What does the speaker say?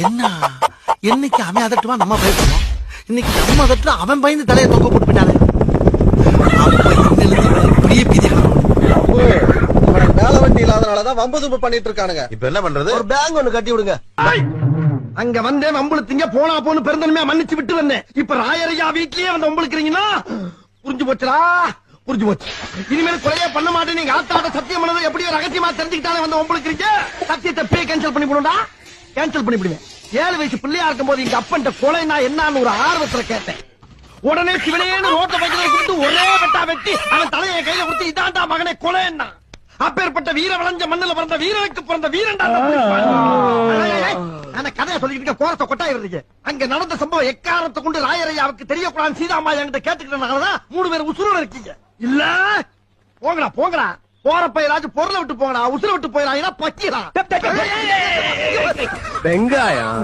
என்ன என்னைக்கு அவன் அதட்டுவான் நம்ம பயப்படுவோம், இன்னைக்கு நம்ம அதட்டு அவன் பயந்து தலையை தொங்க போட்டு போயிட்டானே. பெரிய பீதி வேலை வண்டி இல்லாதனாலதான் வம்பு தும்பு பண்ணிட்டு இருக்கானுங்க. இப்ப என்ன பண்றது? ஒரு பேங்க் ஒண்ணு கட்டி விடுங்க. அங்க வந்தேன் வம்புழுத்தீங்க, போனா போன்னு பெருந்தன்மையா மன்னிச்சு விட்டு வந்தேன். இப்ப ராயரையா வீட்லயே வந்து வம்புழுக்கிறீங்கன்னா புரிஞ்சு போச்சுடா, புரிஞ்சு போச்சு. இனிமேல் கொலையே பண்ண மாட்டேன். நீங்க ஆத்தாட்ட சத்தியம் பண்ணது எப்படியோ ரகசியமா தெரிஞ்சுக்கிட்டாலே வந்து வம்புழுக்கிறீங்க. சத்தியத்தை போய் கேன்சல் பண்ணி போடுடா, கேன்சல் பண்ணி விடுவேன். 7 வயசு பிள்ளையா இருக்கும் போது எங்க அப்பன்ட்ட கொலைனா என்னன்னு ஒரு ஆர்வத்துல கேட்டேன். உடனே சிவனேன்னு ரோட்ல வைக்கிறத கொடுத்து ஒரே வெட்டா வெட்டி அவன் தலையை கையில கொடுத்து இதாண்டா மகனே கொலைன்னா. அப்பேற்பட்ட வீர வளைஞ்ச மண்ணுல பிறந்த வீரனுக்கு பிறந்த வீரன்டா. அந்த கதையை சொல்லிட்டு கோரத்தை கொட்டாயிருந்தீங்க. அங்க நடந்த சம்பவம் எக்காரத்தை கொண்டு ராயரையாவுக்கு தெரியக்கூடாது சீதாமா என்கிட்ட கேட்டுக்கிட்டனாலதான் 3 பேர் உசுரோட இருக்கீங்க. இல்ல போங்கடா போங்கடா, போறப்ப ஏதாச்சும் பொருளை விட்டு போங்கடா, உசுர விட்டு போயிடா பக்கிடா. வெங்காயம்